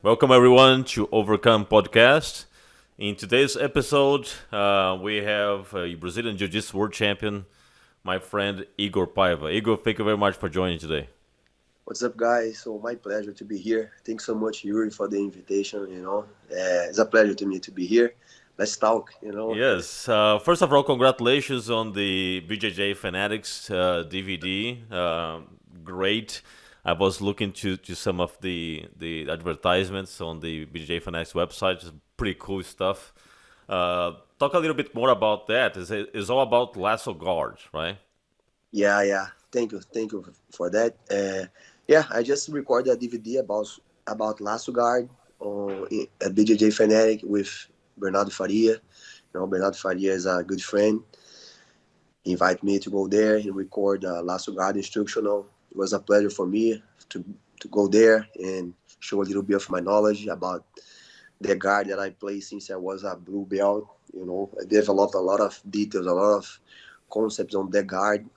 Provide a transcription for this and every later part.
Welcome everyone to Overcome Podcast. In today's episode, we have a Brazilian Jiu-Jitsu World Champion, my friend Igor Paiva. Igor, thank you very much for joining today. What's up, guys? So my pleasure to be here. Thanks so much, Yuri, for the invitation. It's a pleasure to me to be here. Let's talk. Yes, first of all, congratulations on the BJJ Fanatics DVD. Great. I was looking to some of the advertisements on the BJJ Fanatics website. Just pretty cool stuff. Talk a little bit more about that. It's all about lasso guard, right? Yeah. Thank you for that. Yeah, I just recorded a DVD about Lasso Guard on at BJJ Fanatic with Bernardo Faria. Bernardo Faria is a good friend. He invited me to go there and record Lasso Guard instructional. It was a pleasure for me to go there and show a little bit of my knowledge about the guard that I play since I was a blue belt. I developed a lot of details, a lot of concepts on the guard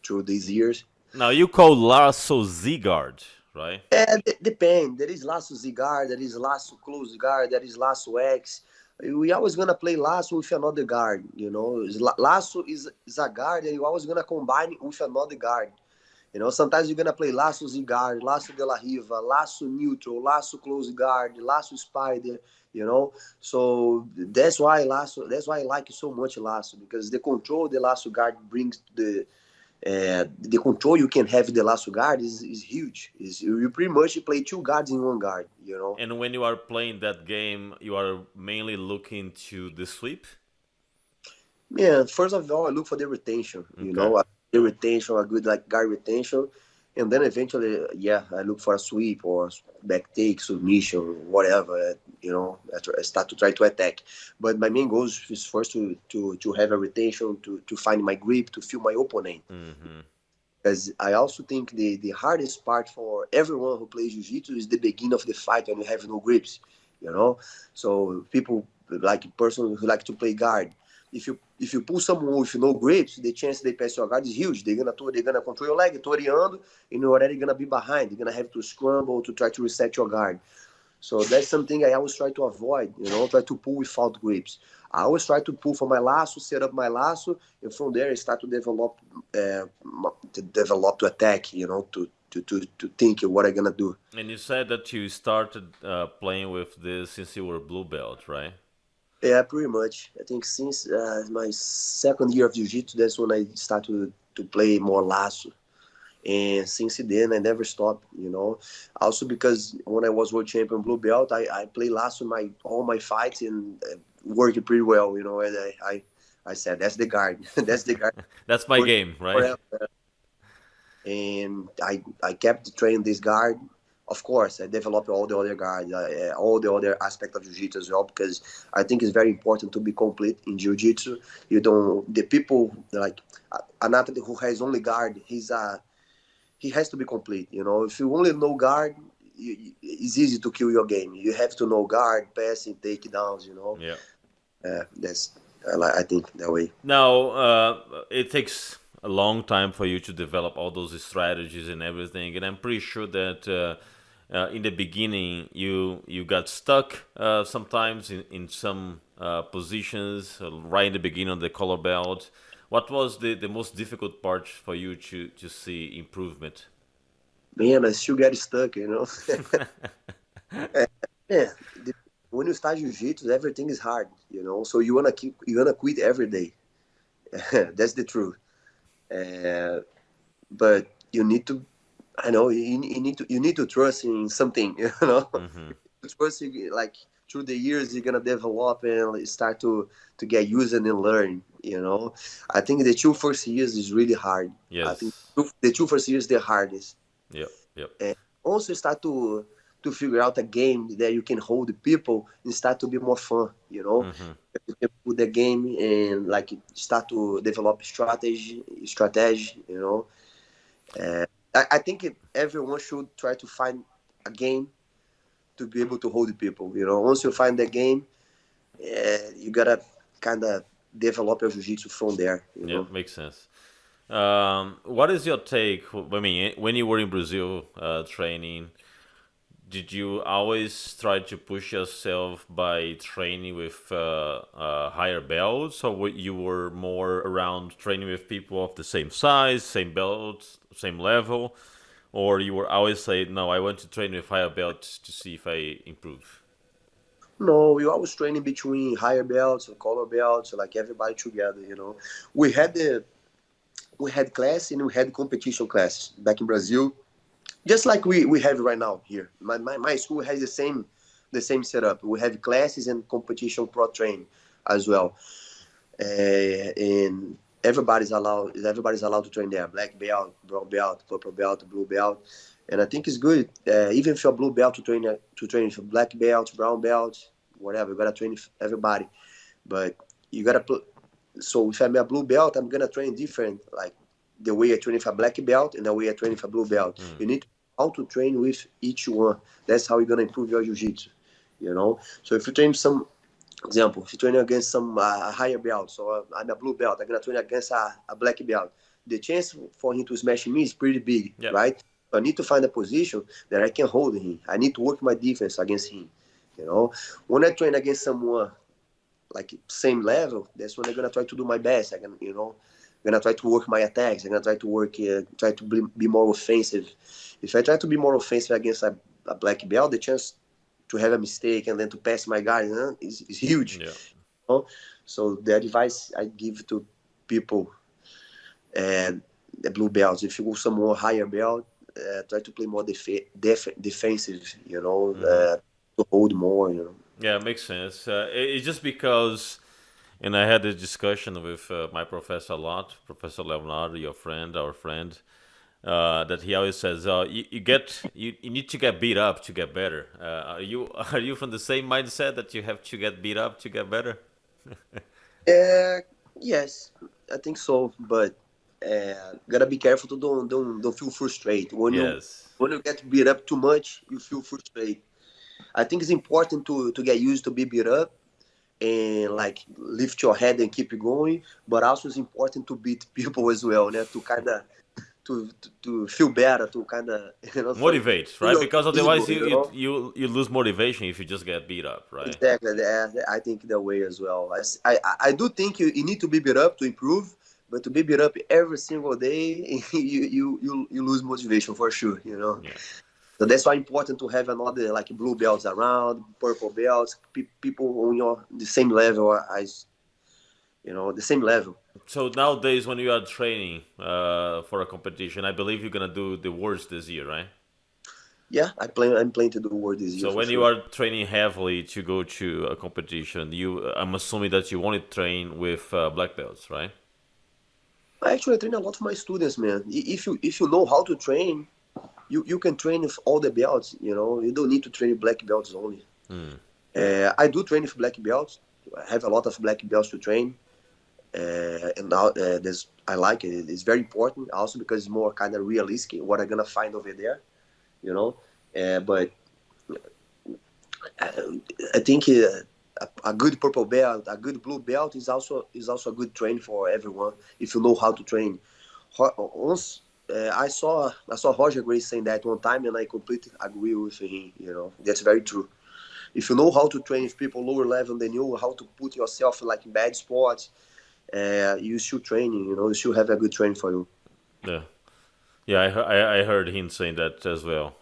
through these years. Now you call lasso Z guard, right? And it depends. There is Lasso Z guard, there is Lasso close guard, there is Lasso X. We always gonna play Lasso with another guard. Lasso is a guard that you always gonna combine with another guard. Sometimes you're gonna play Lasso Z guard, Lasso de la Riva, Lasso neutral, Lasso close guard, Lasso spider. So that's why Lasso. That's why I like it so much Lasso, because the control the Lasso guard brings the control you can have the Lasso guard is huge. You pretty much play two guards in one guard. And when you are playing that game, you are mainly looking to the sweep. Yeah, first of all, I look for the retention. Okay. The retention, a good like guard retention, and then eventually, yeah, I look for a sweep or back take, submission, whatever. I start to try to attack. But my main goal is first to have a retention, to find my grip, to feel my opponent. Mm-hmm. Because I also think the hardest part for everyone who plays jiu-jitsu is the beginning of the fight when you have no grips. So people like a person who like to play guard. If you pull someone with no grips, the chance they pass your guard is huge. They're gonna control your leg, toreando, and you're already gonna be behind. You're gonna have to scramble to try to reset your guard. So that's something I always try to avoid. Try to pull without grips. I always try to pull for my lasso, set up my lasso, and from there I start to develop to attack. To think what I'm gonna do. And you said that you started playing with this since you were blue belt, right? Yeah, pretty much. I think since my second year of jiu-jitsu, that's when I started to play more lasso. And since then, I never stopped. Also because when I was world champion blue belt, I play lasso all my fights and worked pretty well. And I said, that's the guard. That's the guard. That's my game, right? Forever. And I kept training this guard. Of course, I developed all the other guards, all the other aspects of jiu-jitsu as well, because I think it's very important to be complete in jiu-jitsu. The people like an athlete who has only guard, he has to be complete. If you only know guard, it's easy to kill your game. You have to know guard, passing, takedowns. Yeah. I think that way. Now, it takes a long time for you to develop all those strategies and everything, and I'm pretty sure that in the beginning you got stuck sometimes in some positions right in the beginning of the color belt. What was the most difficult part for you to see improvement? Man, I still get stuck. Yeah, when you start jiu-jitsu, everything is hard. So you wanna quit every day. That's the truth. Uh, but you need to, I know you need to trust in something. Hmm. Trust like through the years you're gonna develop and start to get used and learn. I think the two first years is really hard. I think Yes. the two first years the hardest. Yep. Yep. And also start to figure out a game that you can hold the people and start to be more fun. Hmm. You can put the game and like start to develop strategy. I think everyone should try to find a game to be able to hold the people. Once you find the game, you gotta kind of develop your jiu-jitsu from there. Yeah, makes sense. What is your take? I mean, when you were in Brazil training, did you always try to push yourself by training with higher belts, or you were more around training with people of the same size, same belt, same level, or you were always say, no, I want to train with higher belts to see if I improve? No, we always training between higher belts and color belts, like everybody together. We had class and we had competition classes back in Brazil, just like we have right now here. My school has the same setup. We have classes and competition pro training as well, and everybody's allowed to train there. Black belt, brown belt, purple belt, blue belt, and I think it's good. Even if you're blue belt to train for black belt, brown belt, whatever. You gotta train everybody, but you gotta put. So if I'm a blue belt, I'm gonna train different, like the way I train for black belt and the way I train for blue belt. You need to know how to train with each one. That's how you're gonna improve your jiu-jitsu. So if you train some example, if you train against some higher belt, so I'm a blue belt, I'm gonna train against a black belt. The chance for him to smash me is pretty big, Yep. right? So I need to find a position that I can hold him. I need to work my defense against him. When I train against someone like same level, that's when I'm gonna try to do my best. I'm gonna try to work my attacks. I'm gonna try to try to be more offensive. If I try to be more offensive against a black belt, the chance to have a mistake and then to pass my guy is huge. Yeah. So the advice I give to people and the blue belts, if you go some more higher belt, try to play more defensive. To hold more. Yeah, it makes sense. It's just because, and I had a discussion with my professor a lot, Professor Leonardo, our friend, that he always says, you need to get beat up to get better. Are you from the same mindset that you have to get beat up to get better? Yes, I think so, but gotta be careful to don't feel frustrated. Yes. When you get beat up too much, you feel frustrated. I think it's important to get used to be beat up and like lift your head and keep going, but also it's important to beat people as well, to kind of to feel better, to kind of Motivate, right? Because ego, otherwise you lose motivation if you just get beat up, right? Exactly. I think that way as well. I do think you need to be beat up to improve, but to be beat up every single day, you lose motivation for sure. Yeah. So that's why it's important to have another like blue belts around, purple belts, people on the same level as the same level. So nowadays, when you are training for a competition, I believe you're gonna do the worlds this year, right? Yeah, I'm planning to do work this year So for when you sure. are training heavily to go to a competition, I'm assuming that you want to train with black belts, right? I actually train a lot of my students, man. If you know how to train, you can train with all the belts. You don't need to train black belts only. I do train with black belts. I have a lot of black belts to train, and now I like it. It's very important also because it's more kind of realistic what I'm gonna find over there. But I think a good purple belt, a good blue belt is also a good train for everyone if you know how to train. Once I saw Roger Grace saying that one time, and I completely agree with him. That's very true. If you know how to train with people lower level than you, how to put yourself like in bad spots, you should train. You should have a good training for you. Yeah. Yeah, I heard him saying that as well.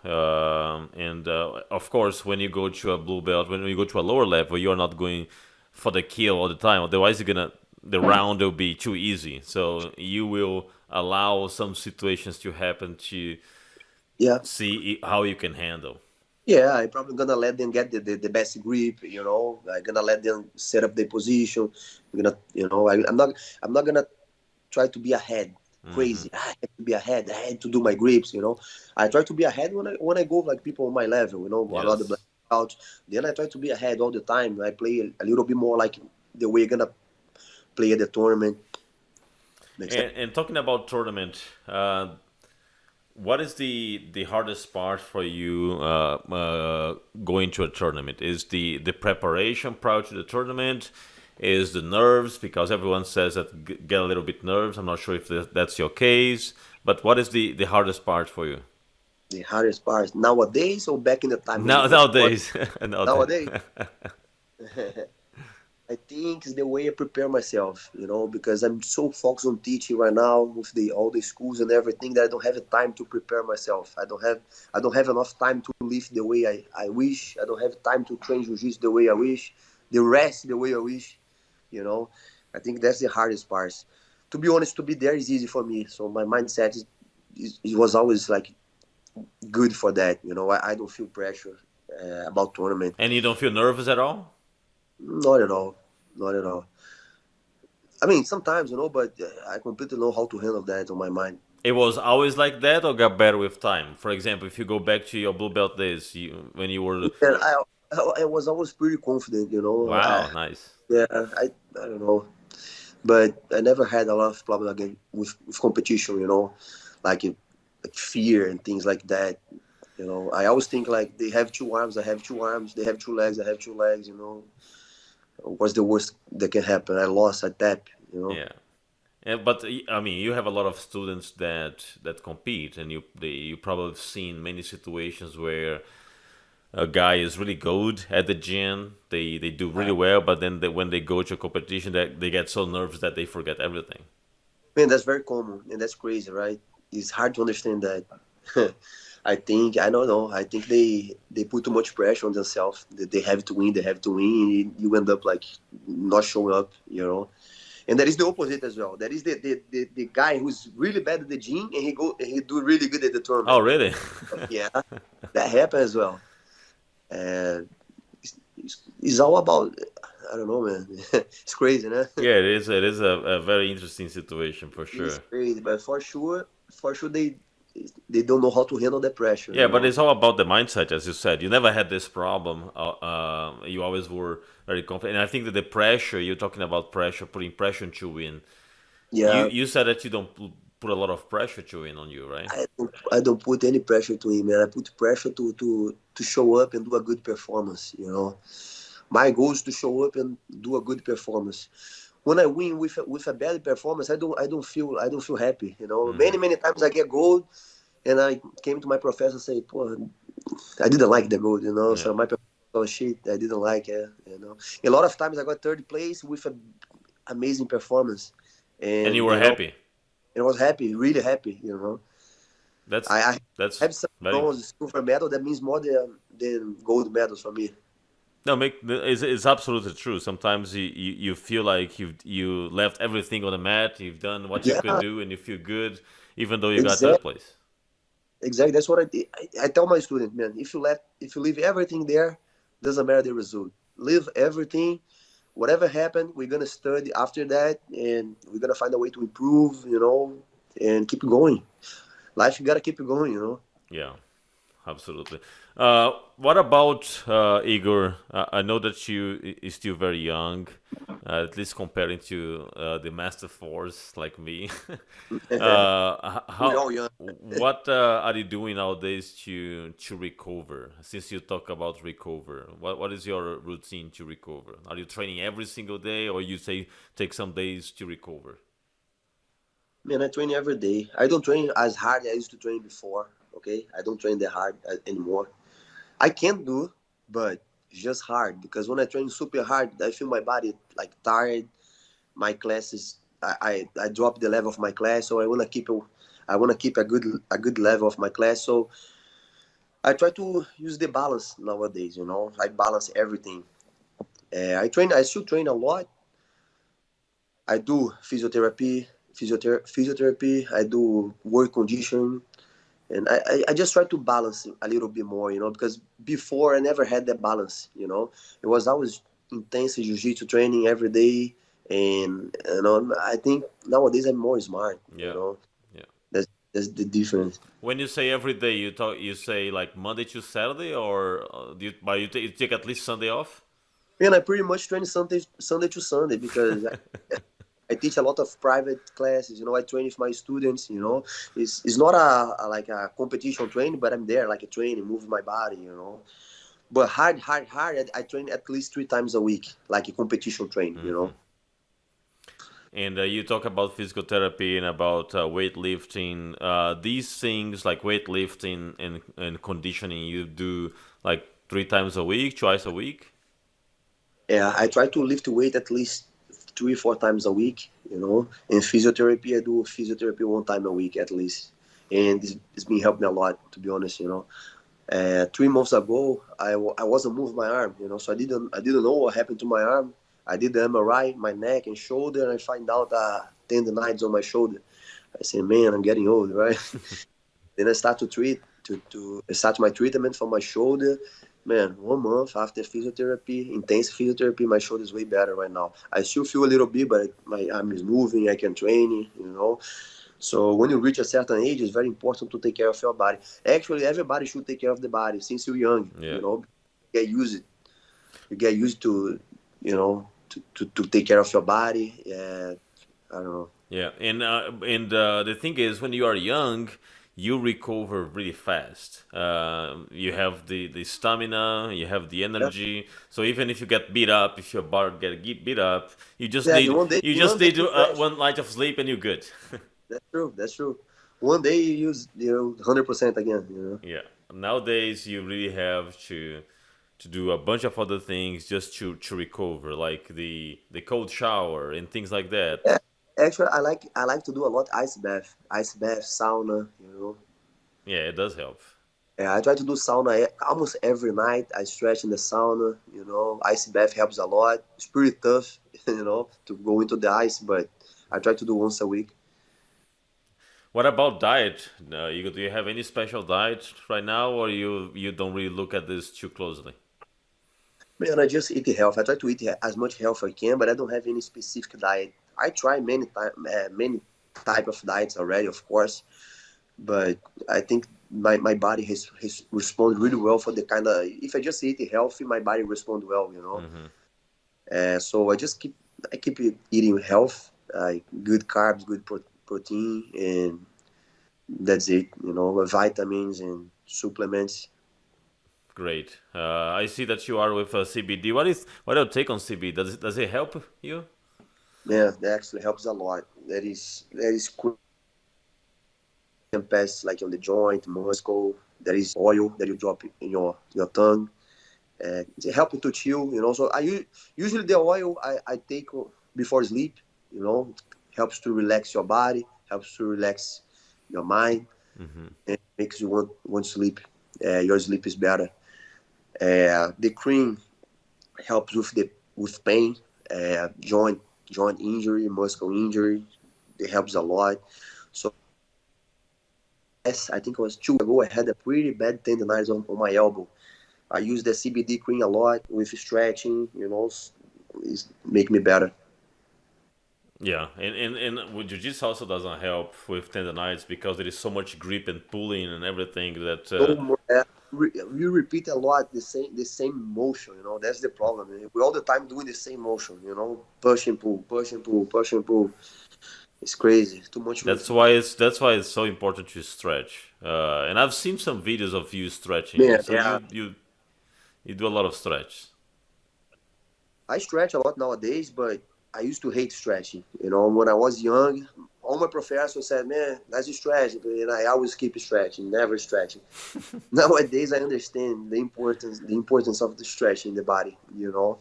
And of course, when you go to a blue belt, when you go to a lower level, you're not going for the kill all the time. Otherwise, the round will be too easy. So you will allow some situations to happen to Yeah. see how you can handle. Yeah, I'm probably gonna let them get the best grip. I'm gonna let them set up their position. I'm not gonna try to be ahead, crazy. I have to be ahead. I had to do my grips. I try to be ahead when I go like people on my level. Another black Yes. belt. Then I try to be ahead all the time. I play a little bit more like the way you're gonna play at the tournament. Makes sense. And talking about tournament, what is the hardest part for you going to a tournament? Is the preparation prior to the tournament? Is the nerves? Because everyone says that get a little bit nerves. I'm not sure if that's your case. But what is the hardest part for you? The hardest part nowadays or back in the time when Now you was born? nowadays, nowadays. Nowadays. I think it's the way I prepare myself, because I'm so focused on teaching right now with all the schools and everything that I don't have the time to prepare myself. I don't have enough time to live the way I wish. I don't have time to train jiu-jitsu the way I wish, the rest the way I wish, you know. I think that's the hardest part. To be honest, to be there is easy for me. So my mindset it was always like good for that. I don't feel pressure about tournament. And you don't feel nervous at all? Not at all. Not at all. I mean, sometimes, but I completely know how to handle that on my mind. It was always like that, or got better with time? For example, if you go back to your blue belt days, when you were, And I was always pretty confident, wow, nice. yeah, I don't know. But I never had a lot of problem again with competition, like fear and things like that. I always think like they have two arms, I have two arms. They have two legs, I have two legs. What's the worst that can happen? I lost, I tap. Yeah. Yeah, but I mean, you have a lot of students that compete, and you probably have seen many situations where a guy is really good at the gym, they do really well, but then when they go to a competition, that they get so nervous that they forget everything. Man, that's very common and that's crazy, right? It's hard to understand that. I don't know. I think they put too much pressure on themselves. That they have to win. They have to win. You end up like not showing up. And that is the opposite as well. That is the guy who's really bad at the gym and he do really good at the Oh, tournament. really? Yeah, that happens as well. And it's all about, I don't know, man. It's crazy, né? Yeah, it is. It is a very interesting situation for It's sure. crazy, but for sure they don't know how to handle the pressure. Yeah, but it's all about the mindset, as you said. You never had this problem. You always were very confident. And I think that the pressure, you're talking about pressure, putting pressure to win. Yeah, You said that you don't put a lot of pressure to win on you, right? I don't put any pressure to him, man. I put pressure to show up and do a good performance. My goal is to show up and do a good performance. When I win with a bad performance, I don't feel happy. Many Hmm. many times I get gold, and I came to my professor and say, "Poor, I didn't like the gold. Yeah. So my professor, oh shit, I didn't like it. A lot of times I got third place with an amazing performance, And you and were happy. I was happy, really happy. That's I that's have some very bronze, silver medal. That means more than gold medals for me. no make it's absolutely true. Sometimes you feel like you left everything on the mat. You've done what you could Yeah, do, and you feel good, even though you got third exactly. place. Exactly. That's what I did. I tell my student, man, if you leave everything there, doesn't matter the result. Leave everything. Whatever happened, we're gonna study after that, and we're gonna find a way to improve, and keep going. Life, you gotta keep it going. Yeah. Absolutely. What about Igor? I know that you is still very young, at least comparing to the Master Force like me. We're How? all young. What are you doing nowadays to recover? Since you talk about recover, what is your routine to recover? Are you training every single day, or you say take some days to recover? Man, I train every day. I don't train as hard as I used to train before. Okay, I don't train that hard anymore. I can do, but it's just hard because when I train super hard, I feel my body like tired. My classes, I drop the level of my class, so I wanna keep a good level of my class. So I try to use the balance nowadays. I balance everything. I still train a lot. I do physiotherapy. I do work conditioning, and I just try to balance it a little bit more, because before I never had that balance. It was always intense jiu-jitsu training every day, and I think nowadays I'm more smart. Yeah, yeah. That's the difference. When you say every day, you say like Monday to Saturday, or you take at least Sunday off? And I pretty much train Sunday to Sunday because I teach a lot of private classes. I train with my students. It's not like a competition training, but I'm there like a training, move my body. But hard, hard, hard. I train at least 3 times a week, like a competition training. Hmm. And you talk about physical therapy and about weightlifting. These things like weightlifting and conditioning, you do like 3 times a week, twice a week. Yeah, I try to lift weight at least 3, 4 times a week, you know. And physiotherapy, I do physiotherapy 1 time a week at least. And it's been helping me a lot, to be honest, you know. 3 months ago, I wasn't moving my arm, you know, so I didn't know what happened to my arm. I did the MRI, my neck and shoulder, and I find out tendonitis on my shoulder. I say, man, I'm getting old, right? Then I start to treat to I start my treatment for my shoulder. Man, 1 month after physiotherapy, intense physiotherapy, my shoulder is way better right now. I still feel a little bit, but my arm is moving. I can train it, you know. So when you reach a certain age, it's very important to take care of your body. Actually, everybody should take care of the body since you're young. Yeah. You know, get used. You get used to, you know, to take care of your body. Yeah, I don't know. Yeah, and the thing is, when you are young, you recover really fast. You have the stamina, you have the Yeah, energy. So even if you get beat up, if your bar get beat up, you just exactly. need you just One day need you crash. 1 night of sleep and you're good. That's true. That's true. One day you use 100% again. You know. Yeah. Nowadays, you really have to do a bunch of other things just to recover, like the cold shower and things like that. Yeah. Actually, I like to do a lot ice bath, sauna. You know. Yeah, it does help. Yeah, I try to do sauna almost every night. I stretch in the sauna. You know, ice bath helps a lot. It's pretty tough, you know, to go into the ice, but I try to do once a week. What about diet? Do you have any special diet right now, or you don't really look at this too closely? Man, I just eat health. I try to eat as much health I can, but I don't have any specific diet. I try many type of diets already, of course, but I think my body has responded really well for the kind of, if I just eat healthy, my body respond well, you know. Hmm. So I keep eating health, good carbs, good protein, and that's it. You know, vitamins and supplements. Great. I see that you are with CBD. What your take on CBD? Does it help you? Yeah, that actually helps a lot. That is quick and pass like on the joint, muscle. There is oil that you drop in your tongue. It helps to chill. You know, so usually the oil I take before sleep. You know, helps to relax your body, helps to relax your mind, Hmm. and makes you want to sleep. Your sleep is better. The cream helps with pain, joint injury, muscle injury. It helps a lot. So yes, I think it was 2 weeks ago. I had a pretty bad tendonitis on my elbow. I use the CBD cream a lot with stretching. You know, it's make me better. Yeah, and with jiu-jitsu also doesn't help with tendonitis because there is so much grip and pulling and everything that No more, we repeat a lot the same motion. You know, that's the problem. We all the time doing the same motion. You know, push and pull, push and pull, push and pull. It's crazy. Too much. that's why it's so important to stretch. And I've seen some videos of you stretching. Man, So yeah, you do a lot of stretch. I stretch a lot nowadays, but I used to hate stretching. You know, when I was young, all my professors said, "Man, let's stretch," and I always keep stretching, never stretching. Nowadays, I understand the importance of the stretching the body. You know,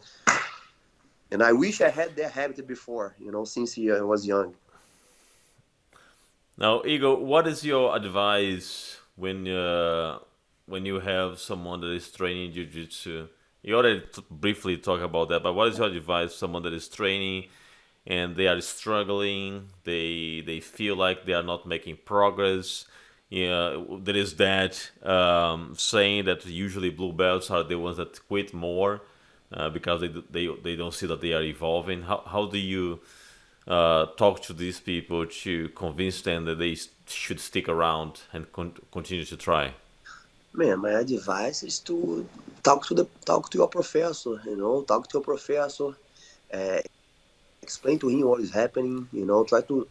and I wish I had that habit before. You know, since I was young. Now, Igor, what is your advice when you have someone that is training jiu-jitsu? You already briefly talk about that, but what is your advice to someone that is training and they are struggling? They feel like they are not making progress. Yeah, there is that saying that usually blue belts are the ones that quit more because they don't see that they are evolving. How do you talk to these people to convince them that they should stick around and continue to try? Man, my advice is to talk to your professor. You know, talk to your professor. Uh, Explain to him what is happening. You know, try to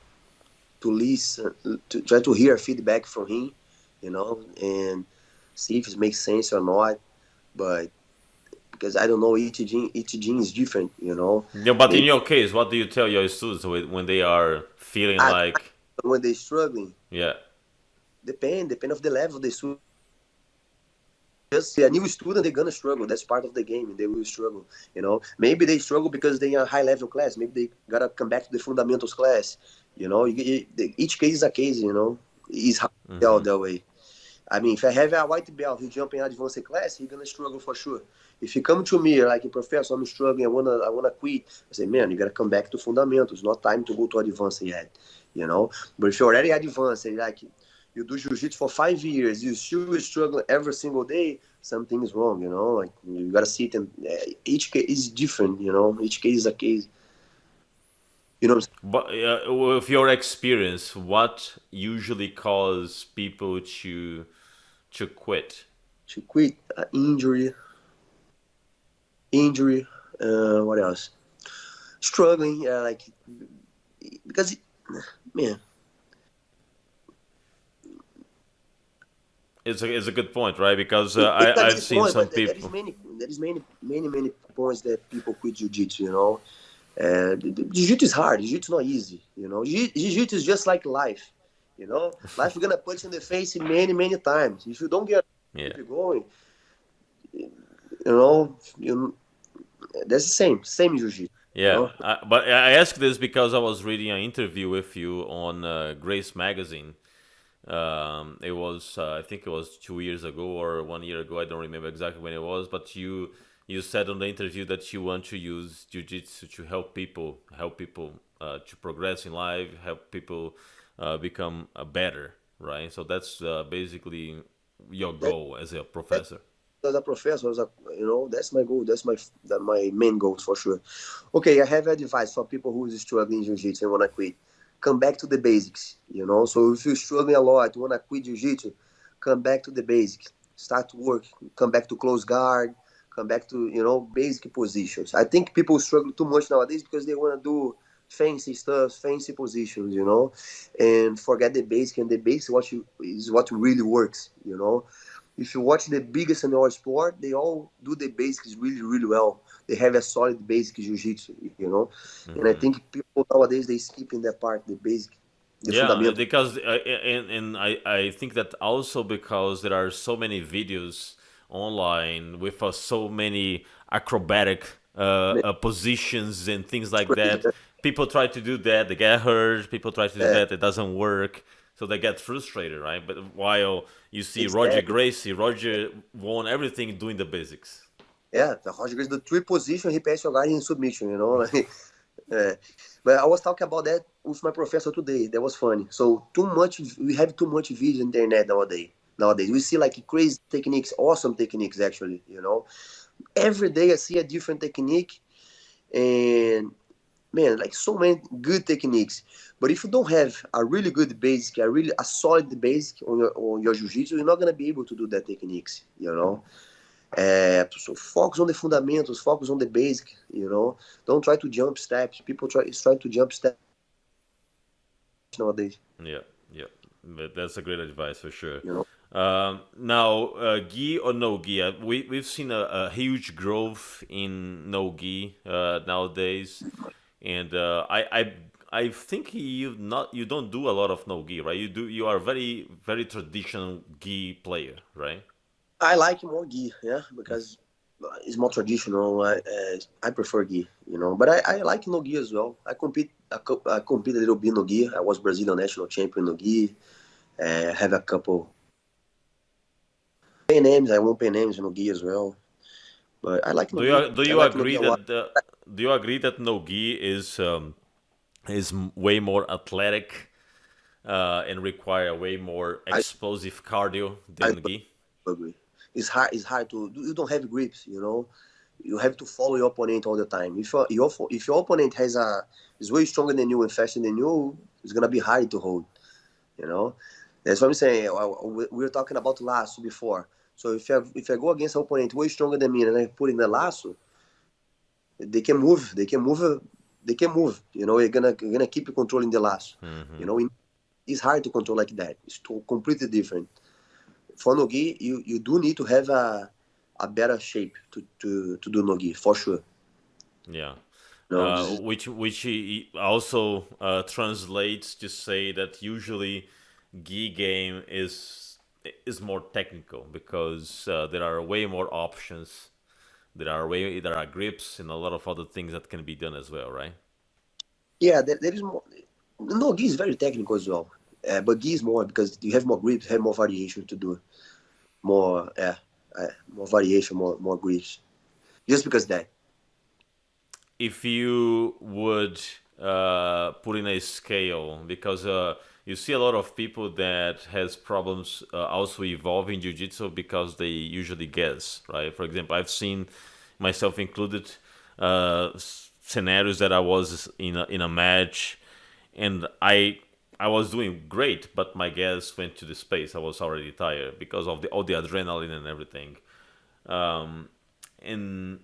listen, to try to hear feedback from him. You know, and see if it makes sense or not. But because I don't know, each gym is different, you know. Yeah, but in Maybe your case, what do you tell your students when they are feeling I, like, when they're struggling, yeah, depend of the level they student. Just a new student, they're gonna struggle. That's part of the game. They will struggle. You know, maybe they struggle because they are high level class. Maybe they gotta come back to the fundamentals class. You know, each case is a case. You know, it's hard to tell that way. I mean, if I have a white belt who jump in advanced class, he's gonna struggle for sure. If you come to me like, professor, I'm struggling, I wanna quit. I say, man, you gotta come back to fundamentals. Not time to go to advanced yet. You know, but if you're already advanced, like you do jiu-jitsu for 5 years, you still struggle every single day, something is wrong. You know, like you gotta sit and each case is different. You know, each case is a case. You know what I'm saying? but with your experience, what usually cause people to quit? To quit, injury. What else? Struggling, like because man, It's a good point, right? Because it's a I've good seen point, some but there people. is many points that people quit jiu-jitsu. You know, jiu-jitsu is hard. Jiu-jitsu is not easy. You know, jiu-jitsu is just like life. You know, life is gonna punch you in the face many times. If you don't get Yeah. keep going, you know, that's the same jiu-jitsu. You Yeah, know, but I ask this because I was reading an interview with you on Grace magazine. It was I think it was 2 years ago or 1 year ago. I don't remember exactly when it was, but you said on the interview that you want to use jiu-jitsu to help people to progress in life, help people become better, right? So that's basically your that, goal as a that professor. as a professor, that's my goal. That's my main goals for sure. Okay, I have advice for people who is struggling in jiu-jitsu and wanna quit. Come back to the basics. You know, so if you're struggling a lot, wanna quit jiu-jitsu, come back to the basics. Start to work. Come back to close guard. Come back to basic positions. I think people struggle too much nowadays because they wanna do fancy stuff, fancy positions. And forget the basic. And the basic is what really works. If you watch the biggest in our sport, they all do the basics really well. They have a solid basic jiu-jitsu. And I Hmm. think people nowadays they skipping that part, the basic, the Yeah, fundamental. because and I think that also because there are so many videos online with so many acrobatic positions and things It's like crazy. that. People try to do that, they get hurt. People try to do Yeah, that, it doesn't work, so they get frustrated, right? But while you see Roger exactly. Gracie, Roger won everything doing the basics. Yeah, the Roger Gracie, the three position, he passed your guy in submission. Yeah. But I was talking about that with my professor today. That was funny. So we have too much video on the internet nowadays. Nowadays, we see like crazy techniques, awesome techniques actually. Every day I see a different technique, and man, like so many good techniques. But if you don't have a really good basic, a solid basic on your jiu-jitsu, you're not gonna be able to do that techniques. So focus on the fundamentals, focus on the basic. Don't try to jump steps. People try to jump steps nowadays. Yeah, yeah, that's a great advice for sure. You know, Now, gi or no gi? We've seen a huge growth in no gi nowadays, and I think you don't do a lot of no gi, right? You are very traditional gi player, right? I like more gi, yeah, because it's more traditional. I prefer gi, but I like no gi as well. I compete a little bit no gi. I was Brazilian national champion no gi. I have a couple pen names. I won pen names no gi as well. But I like no gi. Do I you like no gi agree a lot. that do you agree that no gi is way more athletic and require way more I explosive cardio I than gi? agree. It's hard. It's hard to. You don't have grips. You have to follow your opponent all the time. If your opponent is way stronger than you and faster than you, it's gonna be hard to hold. You know, that's what I'm saying. We were talking about lasso before. So if I go against an opponent way stronger than me and I put in the lasso, they can move. They can move. They can move. You're gonna keep controlling the lasso. Hmm. You know, it's hard to control like that. It's completely different. For no gi, you do need to have a better shape to do no gi for sure. Yeah. No, this is, Which also translates to say that usually gi game is more technical because there are way more options. There are grips and a lot of other things that can be done as well, right? yeah, there is more. No, gi is very technical as well, but gi is more because you have more grips, have more variation to do, more more variation, more grips. Just because that. If you would put in a scale, because you see a lot of people that has problems also evolving jiu-jitsu because they usually guess, right? For example, I've seen myself included scenarios that I was in a match and I was doing great, but my gas went to the space. I was already tired because of all the adrenaline and everything. And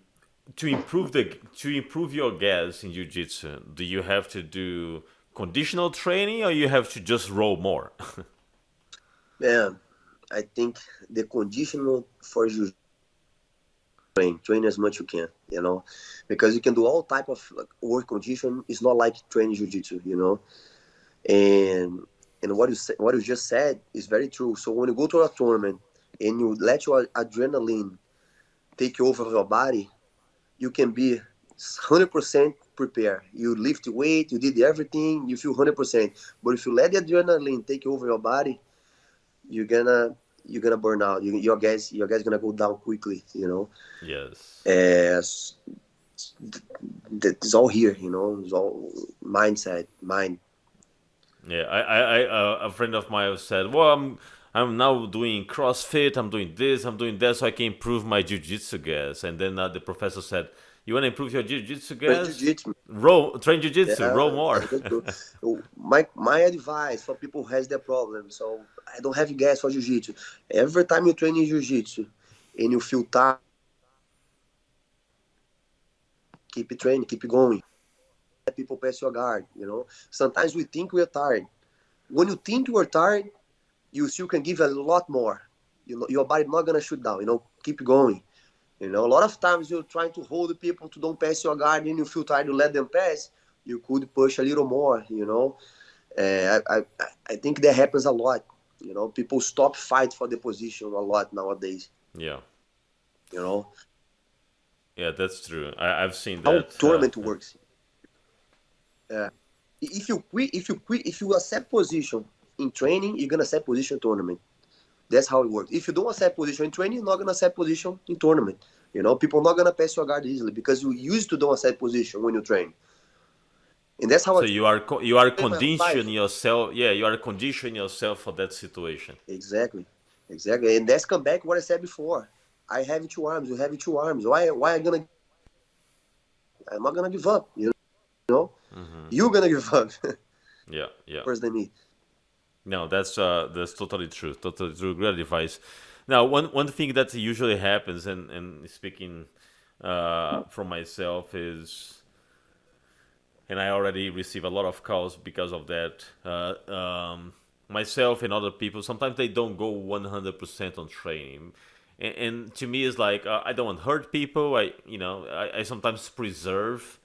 to improve your gas in jiu-jitsu, do you have to do conditional training or you have to just roll more? Man, I think the conditional for you train as much you can, because you can do all type of like, work condition. It's not like training jiu-jitsu, and what you just said is very true. So when you go to a tournament and you let your adrenaline take over your body, you can be 100% prepared. You lift weight, you did everything, you feel 100%. But if you let the adrenaline take over your body, you're gonna burn out. Your guys gonna go down quickly. Yes. As it's all here. It's all mindset, mind. Yeah, a friend of mine said, "Well, I'm now doing CrossFit. I'm doing this. I'm doing that, so I can improve my jiu-jitsu gas." And then the professor said, "You want to improve your jiu-jitsu gas? Jiu-jitsu. Train jiu-jitsu, row Yeah, more." that's true. My advice for people who has that problem. So I don't have gas for jiu-jitsu. Every time you train in jiu-jitsu and you feel tired, keep it training, keep it going. Let people pass your guard. Sometimes we think we're tired. When you think you're tired, you still can give a lot more. Your body not gonna shoot down. Keep going. A lot of times you're trying to hold the people to don't pass your guard, and you feel tired to let them pass. You could push a little more. I think that happens a lot. People stop fight for the position a lot nowadays. Yeah, You know yeah, that's true. I've seen how that. tournament works. Uh, if you accept position in training, you're gonna accept position in tournament. That's how it works. If you don't accept position in training, you're not gonna accept position in tournament. People are not gonna pass your guard easily because you used to don't accept position when you train, and that's how I So you are train my life. conditioning yourself. Yeah, you are conditioning yourself for that situation. Exactly, and that's come back what I said before. I have two arms. You have two arms. Why I'm not gonna give up. Know, you're gonna give up Yeah, yeah. first than me. No, that's totally true. Totally true. Great advice. Now, one thing that usually happens, and speaking from myself, is, and I already receive a lot of calls because of that. Myself and other people, sometimes they don't go 100% on training, and to me, it's like I don't want to hurt people. I sometimes preserve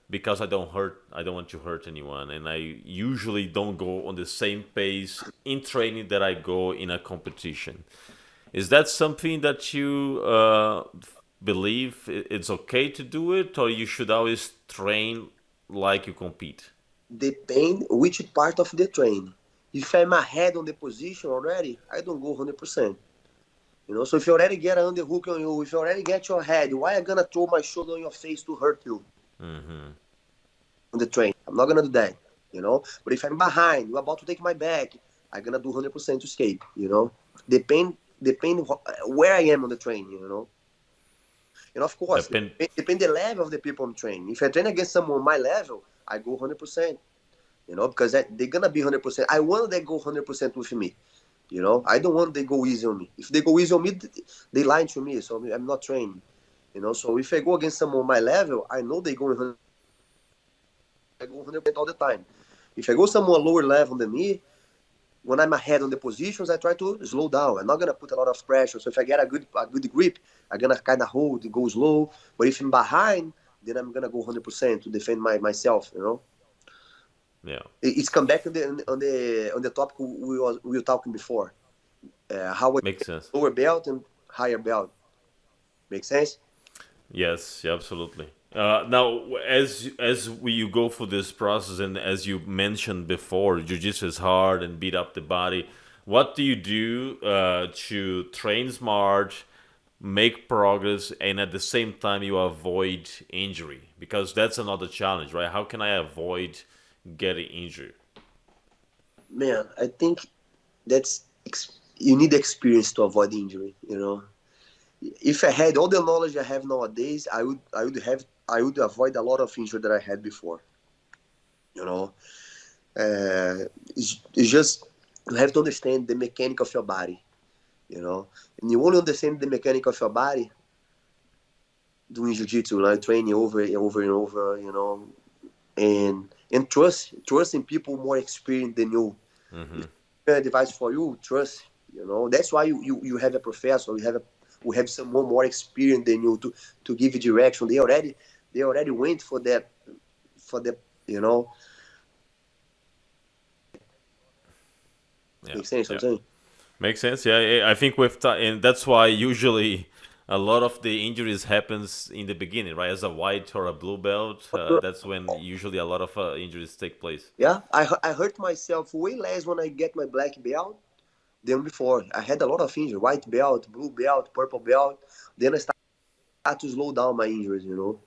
because I don't want to hurt anyone, and I usually don't go on the same pace in training that I go in a competition. Is that something that you believe it's okay to do it, or you should always train like you compete? Depend which part of the training. If I'm ahead on the position already, I don't go 100%. So if you already get an underhook on you, if you already get your head, why I gonna throw my shoulder on your face to hurt you on the train? I'm not gonna do that. But if I'm behind, you're about to take my back, I'm gonna do 100% to escape. Depend where I am on the train. And of course, Depend. depend the level of the people I'm training. If I train against someone my level, I go 100%. Because they're gonna be 100%. I want they go 100% with me. I don't want they go easy on me. If they go easy on me, they lying to me. So I'm not training. So if I go against someone my level, I know they go 100%. I go 100% all the time. If I go someone lower level than me, when I'm ahead on the positions, I try to slow down. I'm not gonna put a lot of pressure. So if I get a good grip, I'm gonna kind of hold, go slow. But if I'm behind, then I'm gonna go 100% to defend myself. You know, Yeah. it's come back on the topic we were talking before. How I Makes sense. lower belt and higher belt. Make sense? Yes, yeah, absolutely. Now, you go through this process, and as you mentioned before, jiu-jitsu is hard and beat up the body. What do you do to train smart, make progress, and at the same time you avoid injury? Because that's another challenge, right? How can I avoid getting injured? Man, I think you need experience to avoid injury. You know, if I had all the knowledge I have nowadays, I would avoid a lot of injury that I had before. You know, it's just you have to understand the mechanic of your body. You know, and you only understand the mechanic of your body doing jiu-jitsu, like training over and over and over. You know, and trust in people more experienced than you. Mm-hmm. Advice for you, trust. You know, that's why you have a professor. We have someone more experienced than you to give you direction. They already went for the you know. Yeah, Makes sense. I'm yeah. saying. Makes sense. Yeah, I think with time, and that's why usually a lot of the injuries happens in the beginning, right? As a white or a blue belt, that's when usually a lot of injuries take place. Yeah, I hurt myself way less when I get my black belt than before. I had a lot of injuries: white belt, blue belt, purple belt. Then I start to slow down my injuries. You know.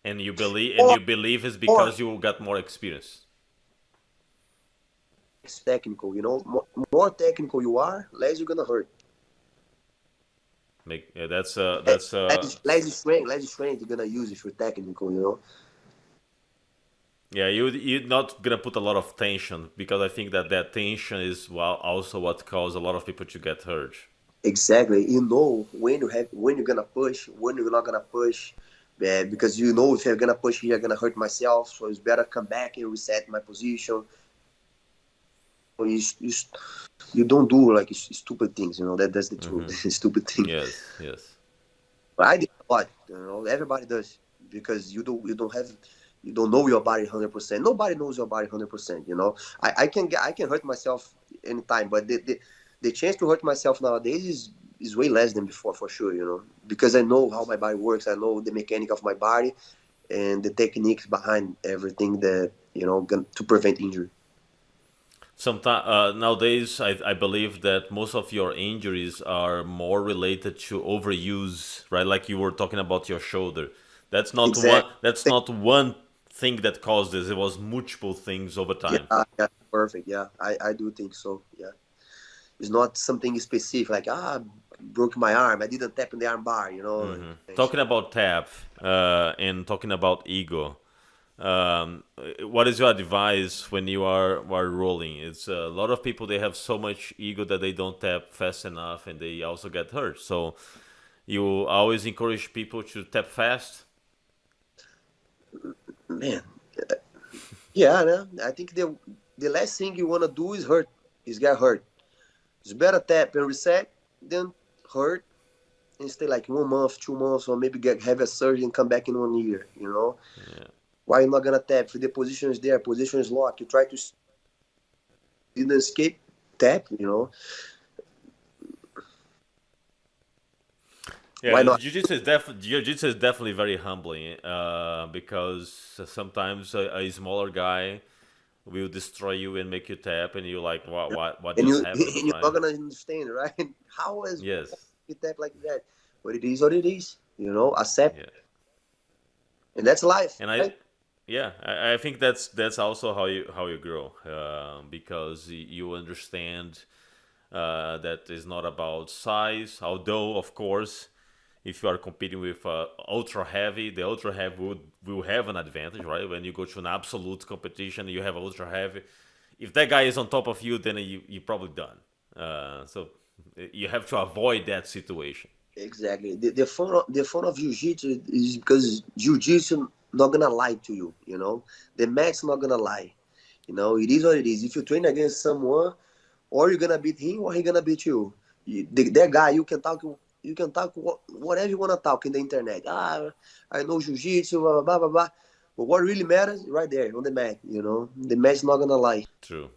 And you believe it's Or because you got more experience. it's technical. You know, more technical you are, less you're gonna hurt. Make yeah, that's Less strength you're gonna use if you're technical. You know. yeah, you're not gonna put a lot of tension because I think that tension is also what caused a lot of people to get hurt. Exactly. You know when you're gonna push, when you're not gonna push. Because you know if you're gonna push here, you're gonna hurt myself. So it's better come back and reset my position. You, you don't do like stupid things. You know that's the truth. Mm-hmm. Stupid thing. Yes, yes. But I did a lot. You know, everybody does because you don't know your body 100%. Nobody knows your body 100%. You know, I can hurt myself anytime, but the chance to hurt myself nowadays is way less than before for sure. You know, because I know how my body works. I know the mechanic of my body and the techniques behind everything that to prevent injury. Sometimes nowadays, I believe that most of your injuries are more related to overuse, right? Like you were talking about your shoulder. That's not one. Exactly. That's not one thing that caused this. It was multiple things over Yeah, time. yeah, perfect. Yeah, I do think so. Yeah. It's not something specific like broke my arm. I didn't tap in the arm bar. Talking about tap and talking about ego. What is your advice when you are rolling? It's a lot of people they have so much ego that they don't tap fast enough and they also get hurt. So you always encourage people to tap fast. Man, yeah, no, I think the last thing you wanna do is get hurt. It's better tap and reset than hurt and stay like 1 month, 2 months, or maybe have a surgery and come back in 1 year. Yeah. Why you not gonna tap? If the position is there, position is locked, you try to didn't escape, tap. Why Yeah, not? jiu-jitsu is definitely very humbling because sometimes a smaller guy will destroy you and make you tap, and you're like, what And just you happened, and you're not right? gonna understand, right? How is Yes. you tap like that? But it is what it is. Accept, Yeah. and that's life, And right? yeah, I think that's also how you grow because you understand that is not about size. Although, of course, if you are competing with ultra heavy, the ultra heavy will have an advantage, right? When you go to an absolute competition, you have ultra heavy. If that guy is on top of you, then you're probably done. So you have to avoid that situation. Exactly. The fun of jiu-jitsu is because jiu-jitsu not gonna lie to you. The mat's not gonna lie. You know, it is what it is. If you train against someone, or you're gonna beat him, or he gonna beat you. That guy, you can talk whatever you wanna talk in the internet. Ah, I know jiu-jitsu, blah blah blah blah. But what really matters, is right there on the mat. You know, the mat's not gonna lie. True.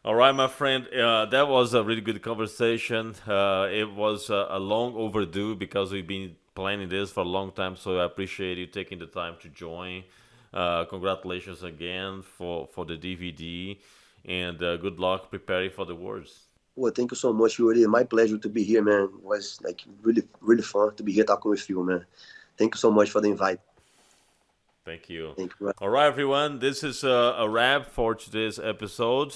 All right, my friend. That was a really good conversation. It was a long overdue because we've been planning this for a long time. So I appreciate you taking the time to join. Congratulations again for the DVD, and good luck preparing for the words. Well, thank you so much, Yuri. My pleasure to be here, man. It was like really, really fun to be here talking with you, man. Thank you so much for the invite. Thank you. Thank you. All right, everyone. This is a wrap for today's episode.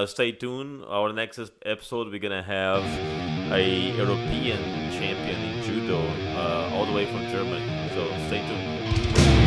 Stay tuned. Our next episode, we're gonna have a European champion in judo, all the way from Germany. So stay tuned.